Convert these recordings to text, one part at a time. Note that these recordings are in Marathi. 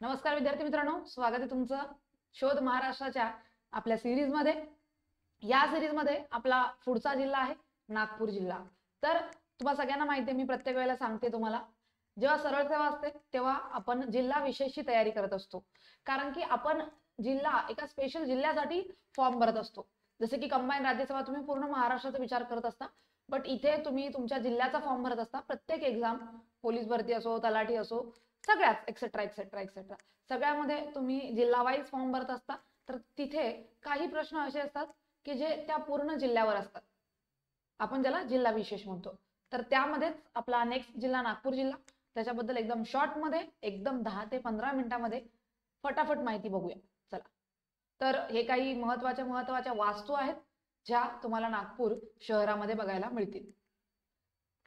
नमस्कार विद्यार्थी मित्रांनो, स्वागत आहे तुमचं शोध महाराष्ट्राच्या आपल्या सिरीज मध्ये। या सिरीज मध्ये आपला पुढचा जिल्हा आहे नागपूर जिल्हा। तर तुम्हाला सगळ्यांना माहिती आहे, मी प्रत्येक वेळेला सांगते तुम्हाला, जेव्हा सरळ सेवा असते तेव्हा आपण जिल्हा विशेषची तयारी करत असतो, कारण की आपण जिल्हा एका स्पेशल जिल्ह्यासाठी फॉर्म भरत असतो। जसे की कंबाईन राज्यसेवा तुम्ही पूर्ण महाराष्ट्राचा विचार करत असता, बट इथे तुम्ही तुमच्या जिल्ह्याचा फॉर्म भरत असता। प्रत्येक एक्झाम, पोलीस भरती असो, तलाठी असो, सगळ्याच एक्सेट्रा एक्सेट्रा एक्सेट्रा सगळ्यामध्ये तुम्ही जिल्हा वाईज फॉर्म भरत असता। तर तिथे काही प्रश्न असे असतात की जे त्या पूर्ण जिल्ह्यावर असतात, आपण ज्याला जिल्हा विशेष म्हणतो। तर त्यामध्येच आपला नेक्स्ट जिल्हा नागपूर जिल्हा, त्याच्याबद्दल एकदम शॉर्ट मध्ये, एकदम 10 ते 15 मिनिटांमध्ये फटाफट माहिती बघूया। चला, तर हे काही महत्वाच्या वास्तू आहेत ज्या तुम्हाला नागपूर शहरामध्ये बघायला मिळतील।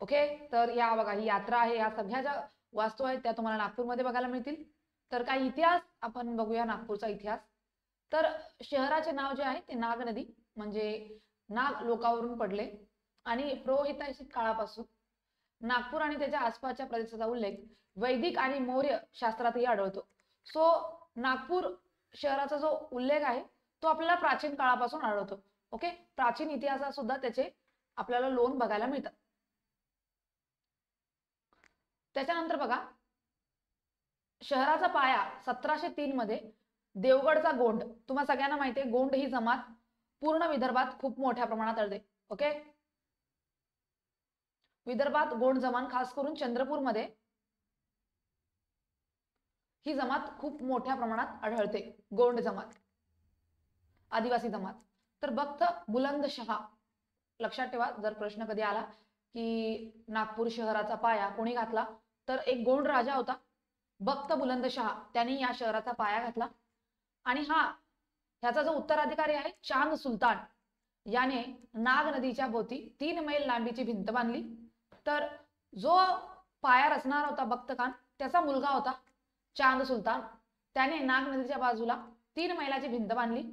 ओके, तर या बघा, ही यात्रा आहे, या सगळ्या ज्या वास्तू आहेत त्या तुम्हाला नागपूरमध्ये बघायला मिळतील। तर काही इतिहास आपण बघूया, नागपूरचा इतिहास। तर शहराचे नाव जे आहे ते नाग नदी म्हणजे नाग लोकावरून पडले आणि पुरोहिताशिक काळापासून नागपूर आणि त्याच्या आसपासच्या प्रदेशाचा उल्लेख वैदिक आणि मौर्य शास्त्रातही आढळतो। सो नागपूर शहराचा जो उल्लेख आहे तो आपल्याला प्राचीन काळापासून आढळतो। ओके, प्राचीन इतिहासात सुद्धा त्याचे आपल्याला लोन बघायला मिळतात। त्याच्यानंतर बघा, शहराचा पाया 1703 मध्ये देवगडचा गोंड, तुम्हाला सगळ्यांना माहिती आहे गोंड ही जमात पूर्ण विदर्भात खूप मोठ्या प्रमाणात आढळते। ओके, विदर्भात गोंड जमात खास करून चंद्रपूर मध्ये ही जमात खूप मोठ्या प्रमाणात आढळते, गोंड जमात, आदिवासी जमात। तर बख्त बुलंदशहा, लक्षात ठेवा, जर प्रश्न कधी आला की नागपूर शहराचा पाया कोणी घातला, तर एक गोंड राजा होता बख्त बुलंदशहा, त्यांनी या शहराचा पाया घातला। आणि ह्याचा जो उत्तराधिकारी आहे चांद सुलतान, याने नाग नदीच्या भोवती 3 मैल लांबीची भिंत बांधली। तर जो पाया रचणार होता बख्त खान, त्याचा मुलगा होता चांद सुलतान, त्याने नाग नदीच्या बाजूला 3 मैलाची भिंत बांधली।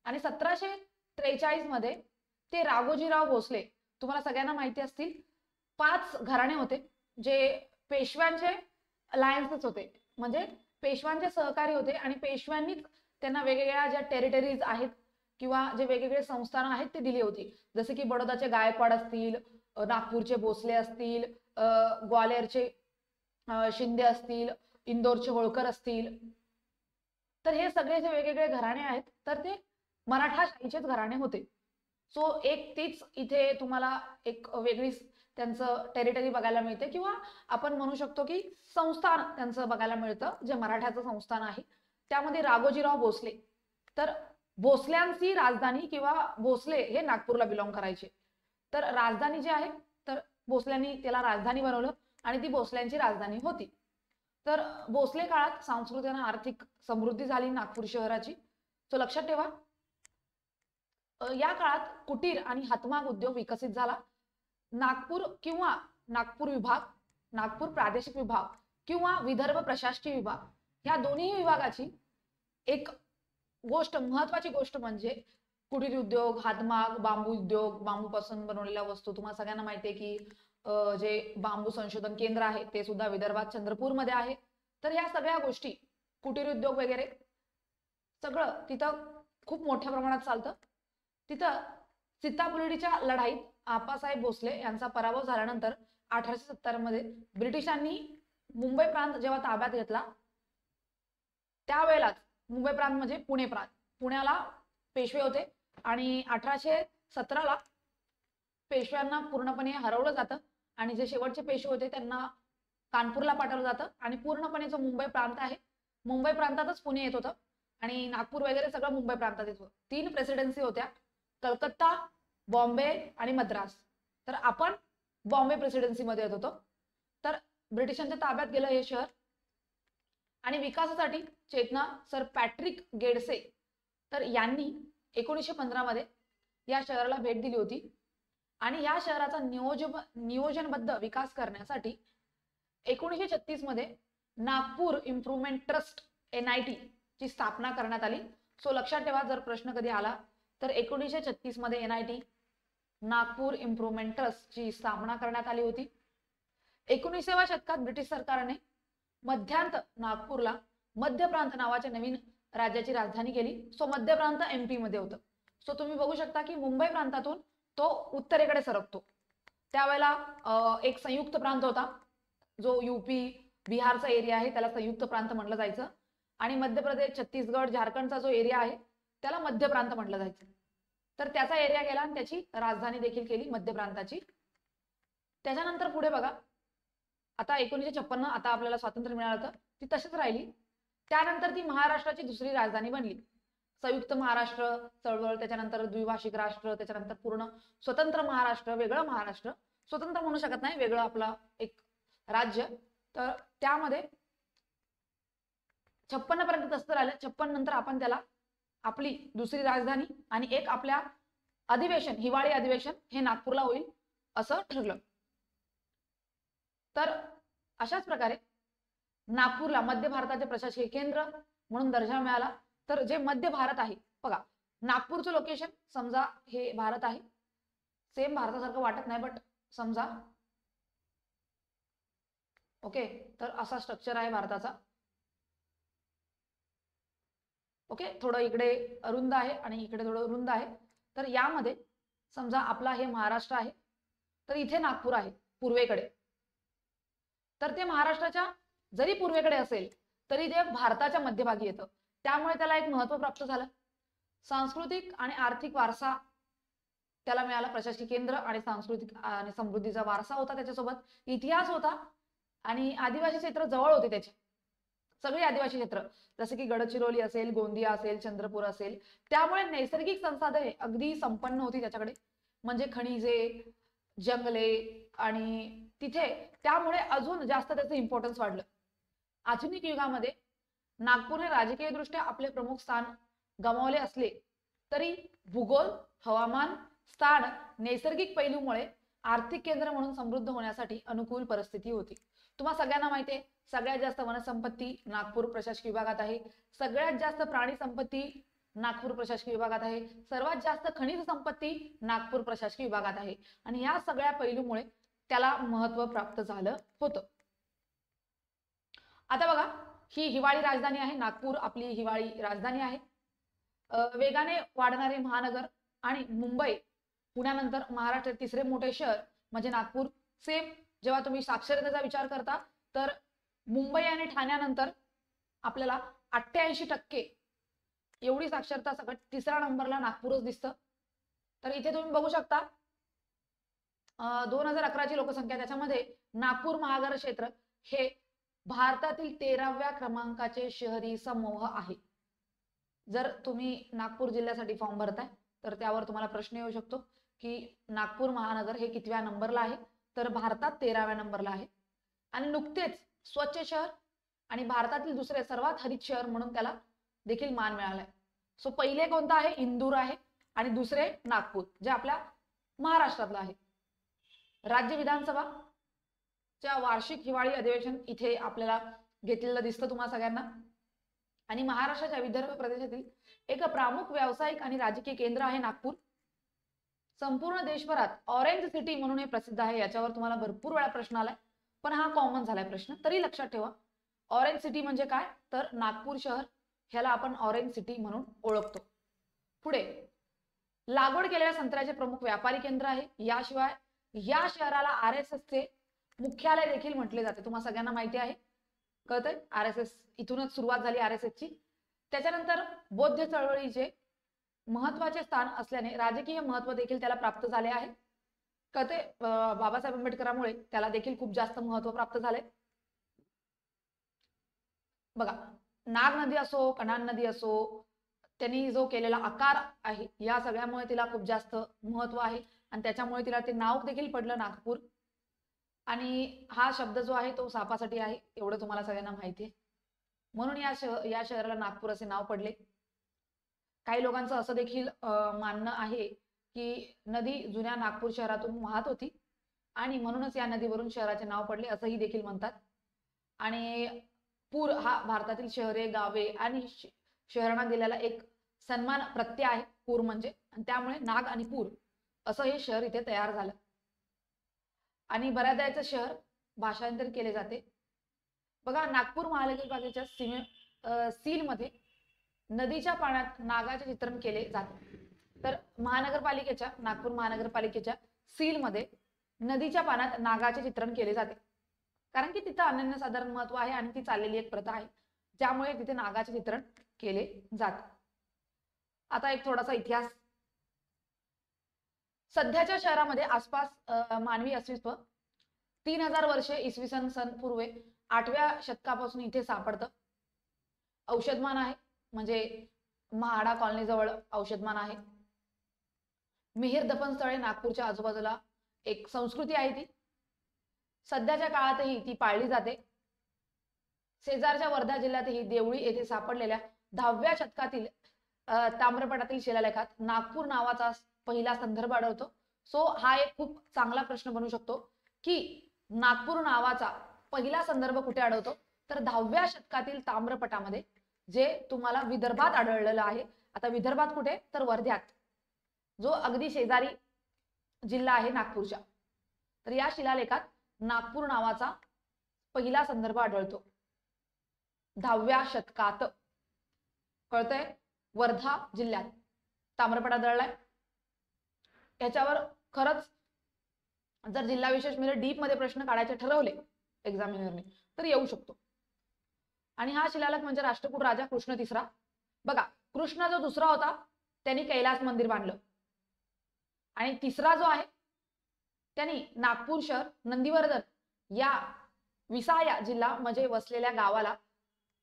आणि 1743 मध्ये ते राघोजीराव भोसले, तुम्हाला सगळ्यांना माहिती असतील, 5 घराणे होते जे पेशव्यांचे अलायन्सेस होते, म्हणजे पेशव्यांचे सहकारी होते आणि पेशव्यांनीच त्यांना वेगवेगळ्या ज्या टेरिटरीज आहेत किंवा जे वेगवेगळे संस्थान आहेत ते दिली होती। जसे की बडोदाचे गायकवाड असतील, नागपूरचे भोसले असतील, ग्वालेरचे शिंदे असतील, इंदोरचे होळकर असतील। तर हे सगळे जे वेगवेगळे घराणे आहेत तर ते मराठाशाहीचेच घराणे होते। सो एक तीच इथे तुम्हाला एक वेगळी त्यांचं टेरिटरी बघायला मिळते, किंवा आपण म्हणू शकतो की संस्थान त्यांचं बघायला मिळतं, जे मराठ्याचं संस्थान आहे। त्यामध्ये राघोजीराव भोसले, तर भोसल्यांची राजधानी किंवा भोसले हे नागपूरला बिलॉंग करायचे। तर राजधानी जी आहे, तर भोसल्यांनी त्याला राजधानी बनवलं आणि ती भोसल्यांची राजधानी होती। तर भोसले काळात सांस्कृतिक आणि आर्थिक समृद्धी झाली नागपूर शहराची। तो लक्षात ठेवा, या काळात कुटीर आणि हातमाग उद्योग विकसित झाला। नागपूर किंवा नागपूर विभाग, नागपूर प्रादेशिक विभाग किंवा विदर्भ प्रशासकीय विभाग, ह्या दोन्ही विभागाची एक गोष्ट, महत्वाची गोष्ट म्हणजे कुटीर उद्योग, हातमाग, बांबू उद्योग, बांबूपासून बनवलेल्या वस्तू। तुम्हाला सगळ्यांना माहिती आहे की जे बांबू संशोधन केंद्र आहे ते सुद्धा विदर्भात चंद्रपूरमध्ये आहे। तर ह्या सगळ्या गोष्टी, कुटीर उद्योग वगैरे सगळं तिथं खूप मोठ्या प्रमाणात चालतं। तिथं सीतापुर्डीच्या लढाईत आप्पासाहेब भोसले यांचा पराभव झाल्यानंतर 1870 मध्ये ब्रिटिशांनी मुंबई प्रांत जेव्हा ताब्यात घेतला, त्यावेळेलाच मुंबई प्रांत म्हणजे पुणे प्रांत, पुण्याला पेशवे होते आणि 1817 ला पेशव्यांना पूर्णपणे हरवलं जातं आणि जे शेवटचे पेशवे होते त्यांना कानपूरला पाठवलं जातं आणि पूर्णपणे जो मुंबई प्रांत आहे, मुंबई प्रांतातच पुणे येत होतं आणि नागपूर वगैरे सगळं मुंबई प्रांतात येत होतं। 3 प्रेसिडेन्सी होत्या, कलकत्ता, बॉम्बे आणि मद्रास। तर आपण बॉम्बे प्रेसिडेन्सी मध्ये येत होतो। तर ब्रिटिशांच्या ताब्यात गेलं हे शहर आणि विकासासाठी चेतना सर पॅट्रिक गेडसे, तर यांनी 1915 मध्ये या शहराला भेट दिली होती आणि या शहराचा नियोजनबद्ध विकास करण्यासाठी 1936 मध्ये नागपूर इम्प्रुव्हमेंट ट्रस्ट NIT ची स्थापना करण्यात आली। सो लक्षात ठेवा, जर प्रश्न कधी आला तर 1936 मध्ये NIT, नागपूर इम्प्रुव्हमेंट ट्रस्ट ची स्थापना करण्यात आली होती। 19व्या शतकात ब्रिटिश सरकारने मध्यांत नागपूरला मध्य प्रांत नावाच्या नवीन राज्याची राजधानी केली. सो मध्य प्रांत MP मध्ये होतं. सो तुम्ही बघू शकता की मुंबई प्रांतातून तो उत्तरेकडे सरकतो. त्यावेळेला एक संयुक्त प्रांत होता, जो UP बिहारचा एरिया आहे त्याला संयुक्त प्रांत म्हटलं जायचं, आणि मध्य प्रदेश, छत्तीसगड, झारखंडचा जो एरिया आहे त्याला मध्य प्रांत म्हटलं जायचं. तर त्याचा एरिया गेला आणि त्याची राजधानी देखील केली मध्य प्रांताची. त्याच्यानंतर पुढे बघा, आता 1956 आता आपल्याला स्वातंत्र्य मिळालं होतं, ती तशीच राहिली. त्यानंतर ती महाराष्ट्राची दुसरी राजधानी बनली. संयुक्त महाराष्ट्र चळवळ, त्याच्यानंतर द्विभाषिक राष्ट्र, त्याच्यानंतर पूर्ण स्वतंत्र महाराष्ट्र, वेगळं महाराष्ट्र, स्वतंत्र म्हणू शकत नाही, वेगळं आपला एक राज्य. तर त्यामध्ये 56 पर्यंत तसं राहिलं. 56 नंतर आपण त्याला आपली दुसरी राजधानी आणि एक आपल्या अधिवेशन, हिवाळी अधिवेशन हे नागपूरला होईल असं ठरलं. तर अशाच प्रकारे नागपूरला मध्य भारताचे प्रशासकीय केंद्र म्हणून दर्जा मिळाला. तर जे मध्य भारत आहे बघा, नागपूरचं लोकेशन समजा हे भारत आहे, सेम भारतासारखं वाटत नाही बट समजा, ओके, तर असा स्ट्रक्चर आहे भारताचा. ओके, थोडं इकडे रुंद आहे आणि इकडे थोडं रुंद आहे. तर यामध्ये समजा आपला हे महाराष्ट्र आहे, तर इथे नागपूर आहे पूर्वेकडे. तर ते महाराष्ट्राच्या जरी पूर्वेकडे असेल तरी ते भारताच्या मध्यभागी येतं. त्यामुळे त्याला एक महत्त्व प्राप्त झालं. सांस्कृतिक आणि आर्थिक वारसा त्याला मिळाला. प्रशासकीय केंद्र आणि सांस्कृतिक आणि समृद्धीचा वारसा होता, त्याच्यासोबत इतिहास होता आणि आदिवासी क्षेत्र जवळ होते त्याचे. सगळी आदिवासी क्षेत्र जसे की गडचिरोली असेल, गोंदिया असेल, चंद्रपूर असेल, त्यामुळे नैसर्गिक संसाधने अगदी संपन्न होती त्याच्याकडे, म्हणजे खनिजे, जंगले, आणि तिथे त्यामुळे अजून जास्त त्याचं इम्पॉर्टन्स वाढलं. आधुनिक युगामध्ये नागपूरने राजकीय दृष्ट्या आपले प्रमुख स्थान गमावले असले तरी भूगोल, हवामान, स्थान, नैसर्गिक पैलूमुळे आर्थिक केंद्र म्हणून समृद्ध होण्यासाठी अनुकूल परिस्थिती होती. तुम्हाला सगळ्यांना माहिती आहे, सगळ्यात जास्त वनसंपत्ती नागपूर प्रशासकीय विभागात आहे, सगळ्यात जास्त प्राणी संपत्ती नागपूर प्रशासकीय विभागात आहे, सर्वात जास्त खनिज संपत्ती नागपूर प्रशासकीय विभागात आहे, आणि या सगळ्या पैलूमुळे त्याला महत्त्व प्राप्त झालं होतं. आता बघा, ही हिवाळी राजधानी आहे, नागपूर आपली हिवाळी राजधानी आहे. वेगाने वाढणारे महानगर आणि मुंबई, पुण्यानंतर महाराष्ट्रात तिसरे मोठे शहर म्हणजे नागपूर. सेम जेव्हा तुम्ही साक्षरतेचा विचार करता तर मुंबई आणि ठाण्यानंतर आपल्याला 88% एवढी साक्षरता सगळ्यात तिसऱ्या नंबरला नागपूरच दिसतं. तर इथे तुम्ही बघू शकता 2011ची लोकसंख्या, त्याच्यामध्ये नागपूर महानगर क्षेत्र हे भारतातील 13व्या क्रमांकाचे शहरी समूह आहे. जर तुम्ही नागपूर जिल्ह्यासाठी फॉर्म भरताय तर त्यावर तुम्हाला प्रश्न येऊ शकतो की नागपूर महानगर हे कितव्या नंबरला आहे, तर भारतात 13व्या नंबरला आहे. आणि नुकतेच स्वच्छ शहर आणि भारतातील दुसरे सर्वात हरित शहर म्हणून त्याला देखील मान मिळालाय. सो पहिले कोणतं आहे, इंदूर आहे, आणि दुसरे नागपूर जे आपल्या महाराष्ट्रातलं आहे. राज्य विधानसभाच्या वार्षिक हिवाळी अधिवेशन इथे आपल्याला घेतलेलं दिसतं तुम्हाला सगळ्यांना. आणि महाराष्ट्राच्या विदर्भ प्रदेशातील एक प्रमुख व्यावसायिक आणि राजकीय केंद्र आहे नागपूर. संपूर्ण देशभरात ऑरेंज सिटी म्हणून हे प्रसिद्ध आहे. याच्यावर तुम्हाला भरपूर वेळा प्रश्न आलाय, पण हा कॉमन झालाय प्रश्न, तरी लक्षात ठेवा. ऑरेंज सिटी म्हणजे काय, तर नागपूर शहर ह्याला आपण ऑरेंज सिटी म्हणून ओळखतो. पुढे, लागवड केलेल्या संत्र्याचे प्रमुख व्यापारी केंद्र आहे. याशिवाय या शहराला RSS चे मुख्यालय देखील म्हटले जाते. तुम्हाला सगळ्यांना माहिती आहे, कळतंय, RSS इथूनच सुरुवात झाली RSS ची. त्याच्यानंतर बौद्ध चळवळीचे महत्वाचे स्थान असल्याने राजकीय महत्व देखील त्याला प्राप्त झाले आहे. कळते, बाबासाहेब आंबेडकरांमुळे त्याला देखील खूप जास्त महत्व प्राप्त झाले. बघा, नाग नदी असो, कणान नदी असो, त्यांनी जो केलेला आकार आहे या सगळ्यामुळे तिला खूप जास्त महत्व आहे आणि त्याच्यामुळे तिला ते नाव देखील पडलं नागपूर. आणि हा शब्द जो आहे तो सापासाठी आहे, एवढं तुम्हाला सगळ्यांना माहिती आहे, म्हणून या शहराला नागपूर असे नाव पडले. काही लोकांचं असं देखील मानणं आहे की नदी जुन्या नागपूर शहरातून वाहत होती आणि म्हणूनच या नदीवरून शहराचे नाव पडले असंही देखील म्हणतात. आणि पूर हा भारतातील शहरे, गावे आणि शहरांना दिलेला एक सन्मान प्रत्यय आहे पूर म्हणजे, आणि त्यामुळे नाग आणि पूर असं हे शहर इथे तयार झालं. आणि बऱ्याचदा याचं शहर भाषांतर केले जाते. बघा, नागपूर महानगरपालिकेच्या सीलमध्ये नदीच्या पाण्यात नागाचे चित्रण केले जाते. तर नागपूर महानगरपालिकेच्या सीलमध्ये नदीच्या पाण्यात नागाचे चित्रण केले जाते, कारण की तिथं अनन्यसाधारण महत्व आहे आणि ती चाललेली एक प्रथा आहे, ज्यामुळे तिथे नागाचे चित्रण केले जाते. आता एक थोडासा इतिहास. सध्याच्या शहरामध्ये आसपास मानवी अस्तित्व 3000 वर्षे इसवी सन पूर्वे 8व्या शतकापासून इथे सापडतं. औषधमान आहे, म्हणजे महाडा कॉलनी जवळ औषधमान आहे. मिहीर दफन स्थळे नागपूरच्या आजूबाजूला एक संस्कृती आहे, ती सध्याच्या काळातही ती पाळली जाते. शेजारच्या वर्धा जिल्ह्यातही देवळी येथे सापडलेल्या 10व्या शतकातील ताम्रपटातील शिलालेखात नागपूर नावाचा पहिला संदर्भ आढळतो. सो हा एक खूप चांगला प्रश्न बनू शकतो की नागपूर नावाचा पहिला संदर्भ कुठे आढळतो, तर 10व्या शतकातील ताम्रपटामध्ये, जे तुम्हाला विदर्भात आढळलेलं आहे. आता विदर्भात कुठे, तर वर्ध्यात, जो अगदी शेजारी जिल्हा आहे नागपूरच्या. तर या शिलालेखात नागपूर नावाचा पहिला संदर्भ आढळतो 10व्या शतकात. कळतंय? वर्धा जिल्ह्यात ताम्रपट आढळलाय. याच्यावर खरंच जर जिल्हा विशेष म्हणजे डीप मध्ये प्रश्न काढायचे ठरवले एक्झामिनरने तर येऊ शकतो. आणि हा शिलालेख म्हणजे राष्ट्रकूट राजा कृष्ण तिसरा. बघा, कृष्ण जो दुसरा होता त्यांनी कैलास मंदिर बांधलं, आणि तिसरा जो आहे त्यांनी नागपूर शहर, नंदीवर्धन या विसाया जिल्हा म्हणजे वसलेल्या गावाला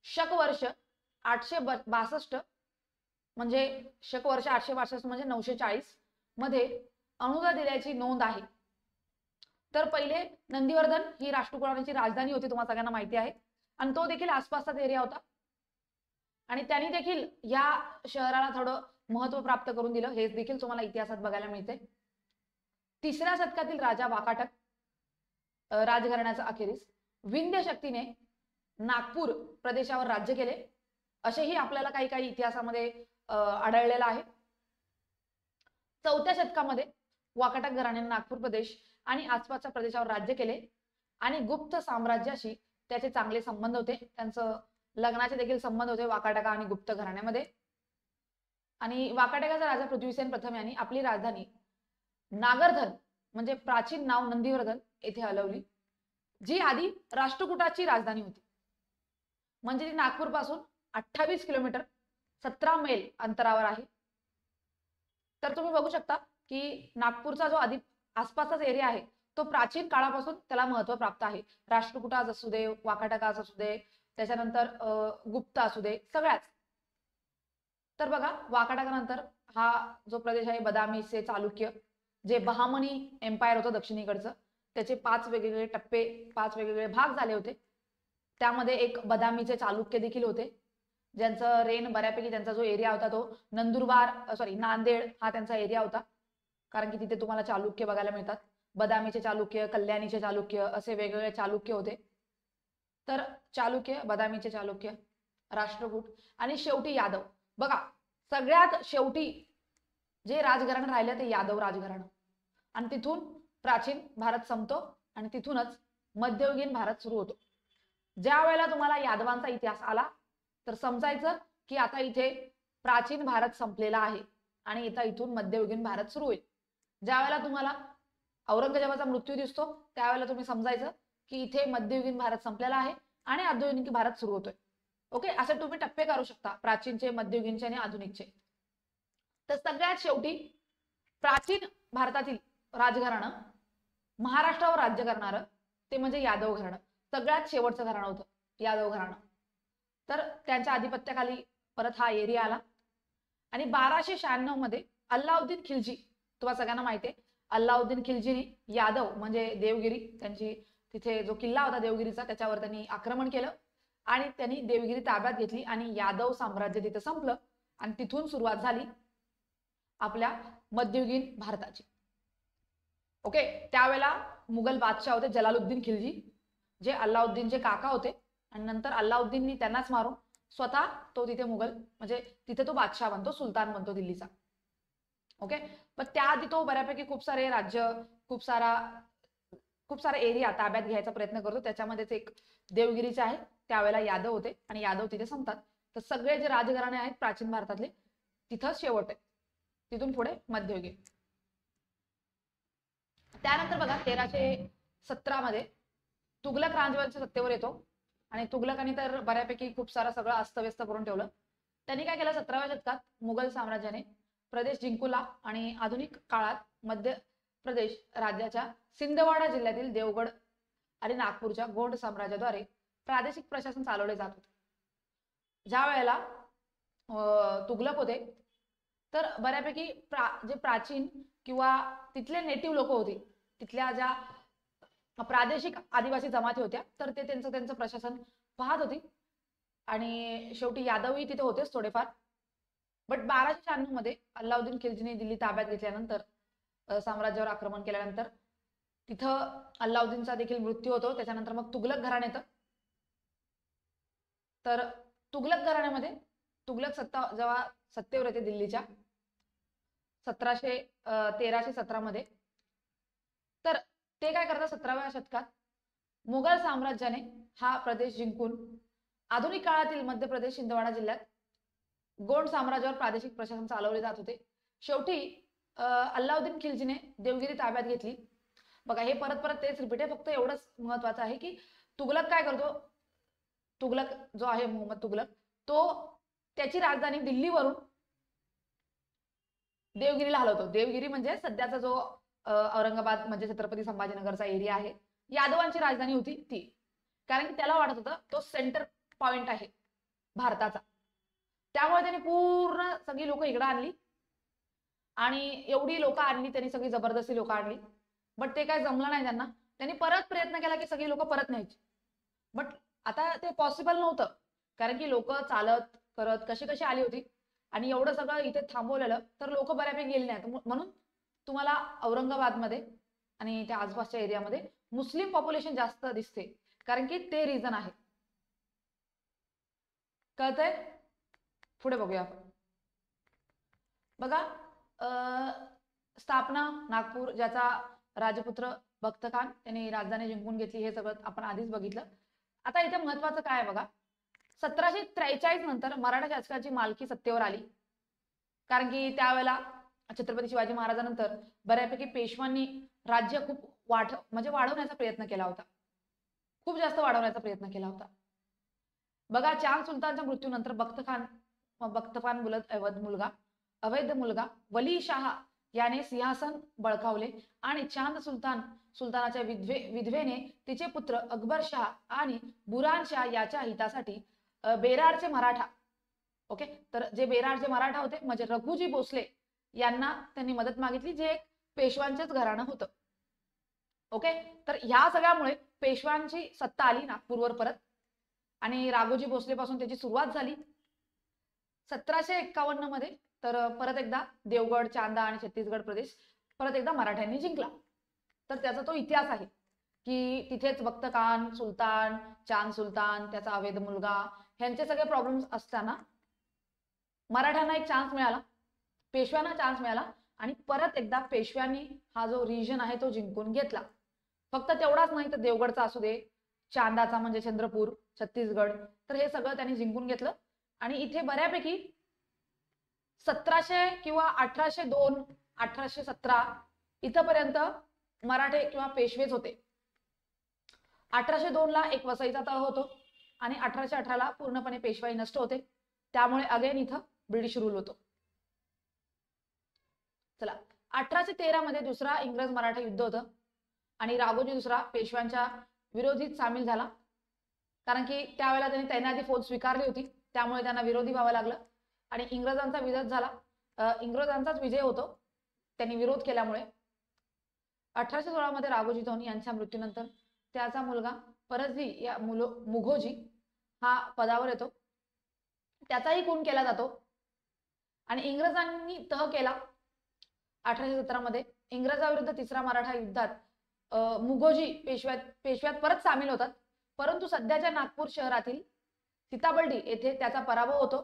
शकवर्ष 862 म्हणजे शकवर्ष 862 म्हणजे 940 मध्ये अनुदा दिल्याची नोंद आहे. तर पहिले नंदीवर्धन ही राष्ट्रकुटाची राजधानी होती, तुम्हाला सगळ्यांना माहिती आहे, आणि तो देखील आसपासचाच एरिया होता. आणि त्यांनी देखील या शहराला थोडं महत्व प्राप्त करून दिलं, हे देखील तुम्हाला इतिहासात बघायला मिळते. 3ऱ्या शतकातील राजा वाकाटक राजघराण्याचा अखेरीस विंध्य शक्तीने नागपूर प्रदेशावर राज्य केले, असेही आपल्याला काही काही इतिहासामध्ये आढळलेलं आहे. 4थ्या शतकामध्ये वाकाटक घराण्याने नागपूर प्रदेश आणि आसपासच्या प्रदेशावर राज्य केले, आणि गुप्त साम्राज्याशी त्याचे चांगले संबंध होते. त्यांचं लग्नाचे देखील संबंध होते वाकाटका आणि गुप्त घराण्यामध्ये. आणि वाकाटकाचा राजा पृथ्वीसेन प्रथम यांनी आपली राजधानी नागरधन म्हणजे प्राचीन नाव नंदीवर्धन येथे हलवली, जी आधी राष्ट्रकुटाची राजधानी होती. म्हणजे ती नागपूर पासून 28 किलोमीटर 17 मैल अंतरावर आहे. तर तुम्ही बघू शकता की नागपूरचा जो आधी आसपासचाच एरिया आहे तो प्राचीन काळापासून त्याला महत्व प्राप्त आहे. राष्ट्रकुटाच असू दे, वाकाटकाच असू दे, त्याच्यानंतर गुप्त असू दे, सगळ्याच. तर बघा, वाकाटकानंतर हा जो प्रदेश आहे बदामीचे चालुक्य, जे बहामनी एम्पायर होतं दक्षिणेकडचं, त्याचे 5 वेगवेगळे टप्पे, 5 वेगवेगळे भाग झाले होते. त्यामध्ये एक बदामीचे चालुक्य देखील होते, ज्यांचं रेन बऱ्यापैकी, त्यांचा जो एरिया होता तो नांदेड हा त्यांचा एरिया होता, कारण की तिथे तुम्हाला चालुक्य बघायला मिळतात. बदामीचे चालुक्य, कल्याणीचे चालुक्य असे वेगवेगळे चालुक्य होते. तर चालुक्य, बदामीचे चालुक्य, राष्ट्रकूट आणि शेवटी यादव. बघा, सगळ्यात शेवटी जे राजघराणं राहिलं ते यादव राजघराणं, आणि तिथून प्राचीन भारत संपतो आणि तिथूनच मध्ययुगीन भारत सुरू होतो. ज्या वेळेला तुम्हाला यादवांचा इतिहास आला तर समजायचं की आता इथे प्राचीन भारत संपलेला आहे आणि इथून मध्ययुगीन भारत सुरू होईल. ज्या वेळेला तुम्हाला औरंगजेबाचा मृत्यू दिसतो त्यावेळेला तुम्ही समजायचं की इथे मध्ययुगीन भारत संपलेला आहे आणि आधुनिक भारत सुरू होतोय. ओके, असे तुम्ही टप्पे करू शकता, प्राचीनचे, मध्ययुगीनचे आणि आधुनिकचे. तर सगळ्यात शेवटी प्राचीन भारतातील राजघराणं, महाराष्ट्रावर राज्य करणारं, ते म्हणजे यादव घराणं. सगळ्यात शेवटचं घराणं होतं यादव घराणं. तर त्यांच्या आधिपत्याखाली परत हा एरिया आला. आणि 1296 मध्ये अल्लाउद्दीन खिलजी, तुम्हाला सगळ्यांना माहिती आहे, अल्लाउद्दीन खिलजीने यादव म्हणजे देवगिरी, त्यांची तिथे जो किल्ला होता देवगिरीचा त्याच्यावर त्यांनी आक्रमण केलं आणि त्यांनी देवगिरी ताब्यात घेतली आणि यादव साम्राज्य तिथे संपलं. आणि तिथून सुरुवात झाली आपल्या मध्ययुगीन भारताची. ओके, त्यावेळेला मुघल बादशाह होते जलालुद्दीन खिलजी, जे अल्लाउद्दीनचे काका होते, आणि नंतर अल्लाउद्दीननी त्यांनाच मारून स्वतः तो तिथे मुघल म्हणजे तिथे तो बादशाह बनतो, सुलतान बनतो दिल्लीचा. ओके, पण त्याआधी तो बऱ्यापैकी खूप सारे राज्य, खूप खूप सारा एरिया ताब्यात घ्यायचा प्रयत्न करतो. त्याच्यामध्येच एक देवगिरीचे आहे, त्यावेळेला यादव होते आणि यादव तिथे संपतात. तर सगळे जे राजघराणे आहेत प्राचीन भारतातले तिथं शेवट आहे, तिथून पुढे मध्ययुगी. त्यानंतर बघा 1317 मध्ये तुघलक राजवंश सत्तेवर येतो आणि तुघलकांनी तर बऱ्यापैकी खूप सारा सगळं अस्तव्यस्त करून ठेवलं. त्यांनी काय केलं, 17व्या शतकात मुघल साम्राज्याने प्रदेश जिंकूला आणि आधुनिक काळात मध्य प्रदेश राज्याच्या सिंदवाडा जिल्ह्यातील देवगड आणि नागपूरच्या गोंड साम्राज्याद्वारे प्रादेशिक प्रशासन चालवले जात होते. ज्या वेळेला तुघलक होते तर बऱ्यापैकी जे प्राचीन किंवा तिथले नेटिव्ह लोक होते, तिथल्या ज्या प्रादेशिक आदिवासी जमाती होत्या, तर ते त्यांचं प्रशासन पाहत होती आणि शेवटी यादवही तिथे होतेच थोडेफार. बट 1296 मध्ये अल्लाउद्दीन खिल्जीने दिल्ली ताब्यात घेतल्यानंतर, साम्राज्यावर आक्रमण केल्यानंतर तिथं अल्लाउद्दीनचा देखील मृत्यू होतो. त्याच्यानंतर मग तुघलक घराणे येतं. तर तुघलक घराण्यामध्ये तुघलक सत्ता जेव्हा सत्तेवर येते दिल्लीच्या 1317 मध्ये, तर ते काय करतात, 17व्या शतकात मुघल साम्राज्याने हा प्रदेश जिंकून आधुनिक काळातील मध्य प्रदेश शिंदवाडा जिल्ह्यात गोंड साम्राज्यावर प्रादेशिक प्रशासन चालवले जात होते. शेवटी अल्लाउद्दीन खिल्जीने देवगिरी ताब्यात घेतली. बघा हे परत परत तेच रिपीट आहे, फक्त एवढंच महत्वाचं आहे की तुघलक काय करतो, तुघलक जो आहे मोहम्मद तुघलक, तो त्याची राजधानी दिल्लीवरून देवगिरीला हलवतो. देवगिरी म्हणजे सध्याचा जो औरंगाबाद म्हणजे छत्रपती संभाजीनगरचा एरिया आहे, यादवांची राजधानी होती ती. कारण की त्याला वाटत होतं तो सेंटर पॉइंट आहे भारताचा, त्यामुळे त्यांनी पूर्ण सगळी लोक इकडे आणली आणि एवढी लोक आणली त्यांनी, सगळी जबरदस्ती लोक आणली. बट ते काय जमलं नाही त्यांना. त्यांनी परत प्रयत्न केला की सगळी लोक परत न्यायची, बट आता ते पॉसिबल नव्हतं, कारण की लोक चालत करत कशी कशी आली होती आणि एवढं सगळं इथे थांबवलेलं, तर लोक बऱ्यापैकी गेली नाहीत. म्हणून तुम्हाला औरंगाबादमध्ये आणि त्या आसपासच्या एरियामध्ये मुस्लिम पॉप्युलेशन जास्त दिसते, कारण की ते रिझन आहे. कळतंय? पुढे बघूया आपण. बघा स्थापना नागपूर, ज्याचा राजपुत्र बख्त खान त्यांनी राजधानी जिंकून घेतली, हे सगळं आपण आधीच बघितलं. आता इथे महत्वाचं काय आहे बघा, 1743 नंतर मराठा शासकाची मालकी सत्तेवर आली. कारण की त्यावेळेला छत्रपती शिवाजी महाराजांनंतर बऱ्यापैकी पेशवांनी राज्य खूप वाढवण्याचा प्रयत्न केला होता, खूप जास्त वाढवण्याचा प्रयत्न केला होता. बघा चांद सुलतानच्या मृत्यूनंतर बख्त खान अवैध मुलगा वली शाह याने सिंहासन बळकावले आणि चांद सुलतानाच्या विधवेने तिचे पुत्र अकबर शाह आणि बुरान शाह याच्या हितासाठी बेरारचे मराठा, ओके, तर जे बेरारचे मराठा होते म्हणजे रघुजी भोसले यांना त्यांनी मदत मागितली, जे एक पेशवांचेच घराणं होतं. ओके, तर ह्या सगळ्यामुळे पेशवांची सत्ता आली नागपूरवर परत आणि राघोजी भोसले पासून त्याची सुरुवात झाली. 1751 मध्ये तर परत एकदा देवगड, चांदा आणि छत्तीसगड प्रदेश परत एकदा मराठ्यांनी जिंकला. तर त्याचा तो इतिहास आहे की तिथेच बख्त खान, सुलतान, चांद सुलतान, त्याचा अवैध मुलगा, ह्यांचे सगळे प्रॉब्लेम्स असताना मराठ्यांना एक चान्स मिळाला, पेशव्यांना चान्स मिळाला आणि परत एकदा पेशव्यांनी हा जो रिजन आहे तो जिंकून घेतला. फक्त तेवढाच नाही तर देवगडचा असू दे, चांदाचा म्हणजे चंद्रपूर, छत्तीसगड, तर हे सगळं त्यांनी जिंकून घेतलं. आणि इथे बऱ्यापैकी 1700 किंवा 1802, 1817 इथपर्यंत मराठे किंवा पेशवेच होते. 1802 ला एक वसईचा तह होतो आणि 1818 ला पूर्णपणे पेशवाई नष्ट होते, त्यामुळे अगेन इथं ब्रिटिश रूल होतो. चला 1813 मध्ये दुसरा इंग्रज मराठा युद्ध होतं आणि राघोजी दुसरा पेशव्यांच्या विरोधीत सामील झाला, कारण की त्यावेळेला त्यांनी तैनाती फौज स्वीकारली होती, त्यामुळे त्यांना विरोधी व्हावं लागलं आणि इंग्रजांचा विजय झाला. इंग्रजांचाच विजय होतो त्यांनी विरोध केल्यामुळे. 1816 मध्ये राघोजी धोनी यांच्या मृत्यूनंतर त्याचा मुलगा परसजी या मुघोजी हा पदावर येतो, त्याचाही खून केला जातो आणि इंग्रजांनी तह केला 1817 मध्ये. इंग्रजाविरुद्ध तिसरा मराठा युद्धात मुघोजी पेशव्यात परत सामील होतात, परंतु सध्याच्या नागपूर शहरातील सीताबर्डी येथे त्याचा पराभव होतो.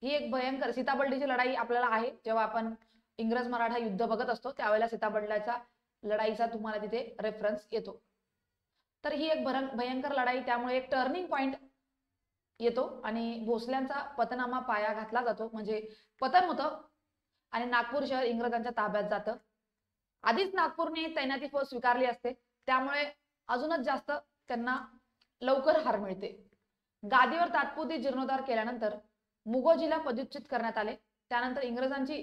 ही एक भयंकर सीताबर्डीची लढाई आपल्याला आहे, जेव्हा आपण इंग्रज मराठा युद्ध बघत असतो त्यावेळेला सीताबर्डीचा लढाईचा तुम्हाला तिथे रेफरन्स येतो. तर ही एक भयंकर लढाई, त्यामुळे एक टर्निंग पॉइंट येतो आणि भोसल्यांचा पतनामा पाया घातला जातो, म्हणजे पतन होतं आणि नागपूर शहर इंग्रजांच्या ताब्यात जातं. आधीच नागपूरने तैनाती फौज स्वीकारली असते, त्यामुळे अजूनच जास्त त्यांना लवकर हार मिळते. गादीवर तात्पुरती जीर्णोद्धार केल्यानंतर मुगोजीला पदच्युत करण्यात आले. त्यानंतर इंग्रजांची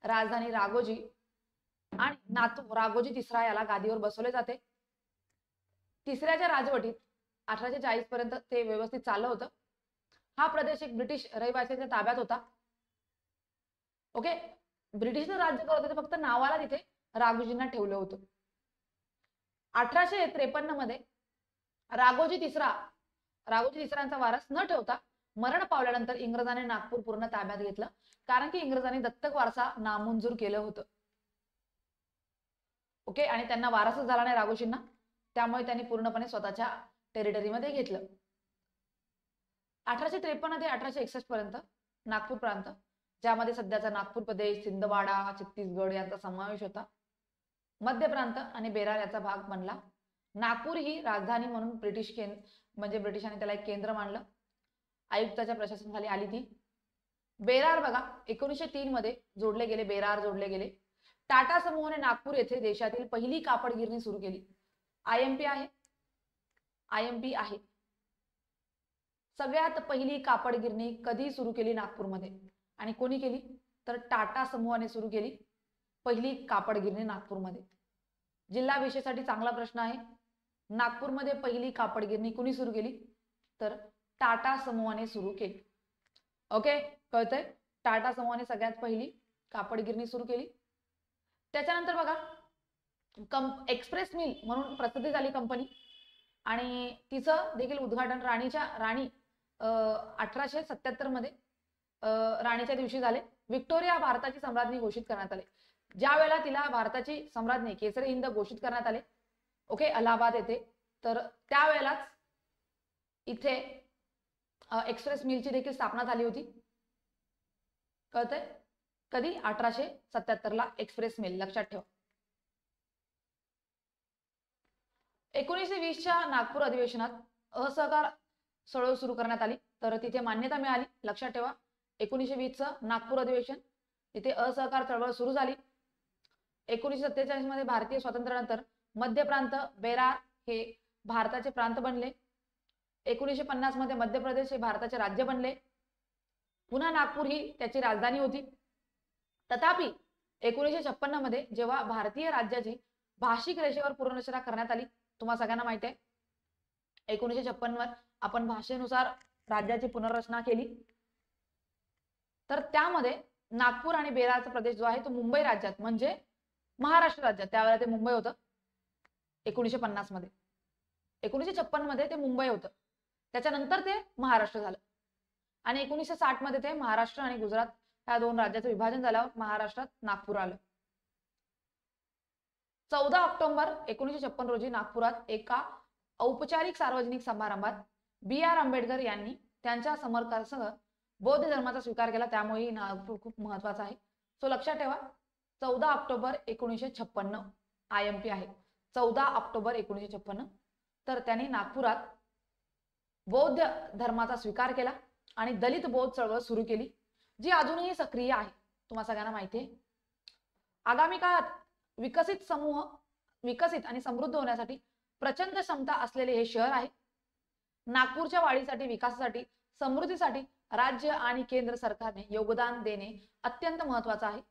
राजधानी राघोजी आणि नातू राघोजी तिसरा याला गादीवर बसवले जाते. तिसऱ्याच्या राजवटीत 1840 पर्यंत ते व्यवस्थित चाललं होतं. हा प्रदेश एक ब्रिटिश रहिवाशांच्या ताब्यात होता. ओके, ब्रिटिशने राज्य करत होते, फक्त नावाला तिथे राघोजींना ठेवलं होतं. 1853 मध्ये राघोजी तिसऱ्यांचा वारस न ठेवता मरण पावल्यानंतर इंग्रजांनी नागपूर पूर्ण ताब्यात घेतलं, कारण की इंग्रजांनी दत्तक वारसा नामंजूर केलं होतं. ओके, आणि त्यांना वारसच झाला नाही राघोजींना, त्यामुळे त्यांनी पूर्णपणे स्वतःच्या टेरिटरीमध्ये घेतलं. 1853 ते 1861 पर्यंत नागपूर प्रांत, ज्यामध्ये सध्याचा नागपूर प्रदेश, छिंदवाडा, छत्तीसगड यांचा समावेश होता, मध्य प्रांत आणि बेरार याचा भाग बनला. नागपूर ही राजधानी म्हणून ब्रिटिशांनी त्याला एक केंद्र मानलं. आयुक्ताच्या प्रशासनाखाली आली ती. बेरार बघा 1903 मध्ये बेरार जोडले गेले. टाटा समूहाने नागपूर येथे देशातील पहिली कापड गिरणी सुरू केली. आयएमपी आहे. सगळ्यात पहिली कापड गिरणी कधी सुरू केली नागपूरमध्ये आणि कोणी केली? तर टाटा समूहाने सुरू केली पहिली कापड गिरणी नागपूरमध्ये. जिल्हा विषयासाठी चांगला प्रश्न आहे. नागपूरमध्ये पहिली कापड गिरणी कोणी सुरू केली? तर टाटा समूहाने सुरू केली. ओके, कळतंय? टाटा समूहाने सगळ्यात पहिली कापड गिरणी सुरू केली. त्याच्यानंतर बघा एक्सप्रेस मिल म्हणून प्रसिद्ध झाली कंपनी आणि तिचं देखील उद्घाटन राणी 1877 मध्ये राणीच्या दिवशी झाले. व्हिक्टोरिया भारताची सम्राज्ञी घोषित करण्यात आले. ज्या वेळेला तिला भारताची सम्राज्ञी केसरी हिंद घोषित करण्यात आले, ओके, अलाहाबाद येथे, तर त्यावेळेलाच इथे एक्सप्रेस मिलची देखील स्थापना झाली होती. कळतंय? कधी? 1877 ला एक्सप्रेस मिल, लक्षात ठेवा. 1920च्या नागपूर अधिवेशनात असहकार चळवळ सुरू करण्यात आली, तर तिथे मान्यता मिळाली. लक्षात ठेवा, 1920चं नागपूर अधिवेशन, तिथे असहकार चळवळ सुरू झाली. 1947 मध्ये भारतीय स्वातंत्र्यानंतर मध्य प्रांत, बेरार हे भारताचे प्रांत बनले. 1950 मध्ये मध्य प्रदेश हे भारताचे राज्य बनले. पुन्हा नागपूर ही त्याची राजधानी होती. तथापि 1956 मध्ये जेव्हा भारतीय राज्याची भाषिक रेषेवर पुनर्रचना करण्यात आली, तुम्हाला सगळ्यांना माहिती आहे, 1956 वर आपण भाषेनुसार राज्याची पुनर्रचना केली, तर त्यामध्ये नागपूर आणि बेरारचा प्रदेश जो आहे तो मुंबई राज्यात, म्हणजे महाराष्ट्र राज्यात, त्यावेळेला ते मुंबई होतं 1950 मध्ये. 1956 मध्ये ते मुंबई होतं, त्याच्यानंतर ते महाराष्ट्र झालं आणि 1960 मध्ये ते महाराष्ट्र आणि गुजरात या दोन राज्याचं विभाजन झाल्यावर महाराष्ट्रात नागपूर आलं. 14 ऑक्टोबर 1956 रोजी नागपुरात एका औपचारिक सार्वजनिक समारंभात B.R. आंबेडकर यांनी त्यांच्या समर्थकांसह बौद्ध धर्माचा स्वीकार केला, त्यामुळे नागपूर खूप महत्वाचा आहे. सो लक्षात ठेवा, 14 ऑक्टोबर 1956 IMP आहे. 14 ऑक्टोबर 1956, तर त्यांनी नागपुरात बौद्ध धर्माचा स्वीकार केला आणि दलित बौद्ध चळवळ सुरू केली, जी अजूनही सक्रिय आहे, तुम्हाला सगळ्यांना माहिती आहे. आगामी काळात विकसित आणि समृद्ध होण्यासाठी प्रचंड क्षमता असलेले हे शहर आहे. नागपूरच्या वाढीसाठी, विकासासाठी, समृद्धीसाठी राज्य आणि केंद्र सरकारने योगदान देणे अत्यंत महत्वाचं आहे.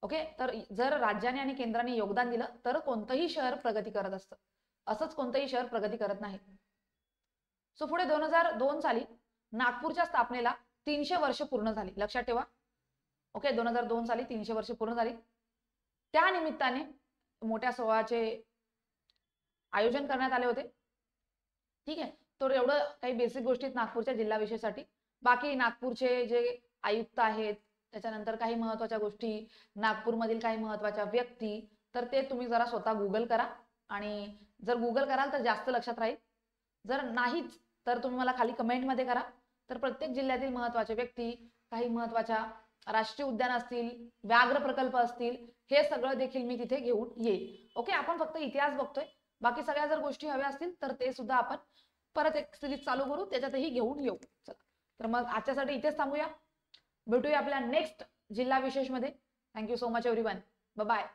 ओके, तर जर राज्याने आणि केंद्राने योगदान दिलं तर कोणतंही शहर प्रगती करत असतं, असंच कोणतंही शहर प्रगती करत नाही. सो पुढे 2002 साली नागपूरच्या स्थापनेला 300 वर्ष पूर्ण झाली, लक्षात ठेवा. ओके, 2002 साली 300 वर्ष पूर्ण झाली. त्या निमित्ताने मोठ्या सोहळ्याचे आयोजन करण्यात आले होते. ठीक आहे, तर एवढं काही बेसिक गोष्टी नागपूरच्या जिल्हा विषयासाठी. बाकी नागपूरचे जे आयुक्त आहेत, त्याच्यानंतर काही महत्वाच्या गोष्टी, नागपूरमधील काही महत्वाच्या व्यक्ती, तर ते तुम्ही जरा स्वतः गुगल करा आणि जर गुगल कराल तर जास्त लक्षात राहील. जर नाहीच तर तुम्ही मला खाली कमेंटमध्ये करा. तर प्रत्येक जिल्ह्यातील महत्वाचे व्यक्ती, काही महत्वाच्या राष्ट्रीय उद्यान असतील, व्याघ्र प्रकल्प असतील, हे सगळं देखील मी तिथे घेऊन येईल. ओके, आपण फक्त इतिहास बघतोय. बाकी सगळ्या जर गोष्टी हव्या असतील तर ते सुद्धा आपण परत एक सिरीज चालू करू, त्याच्यातही घेऊन येऊ. चला, तर मग आजच्यासाठी इथेच थांबूया. भेटूया आपल्या नेक्स्ट जिल्हा विशेष मध्ये. Thank you so much everyone. Bye.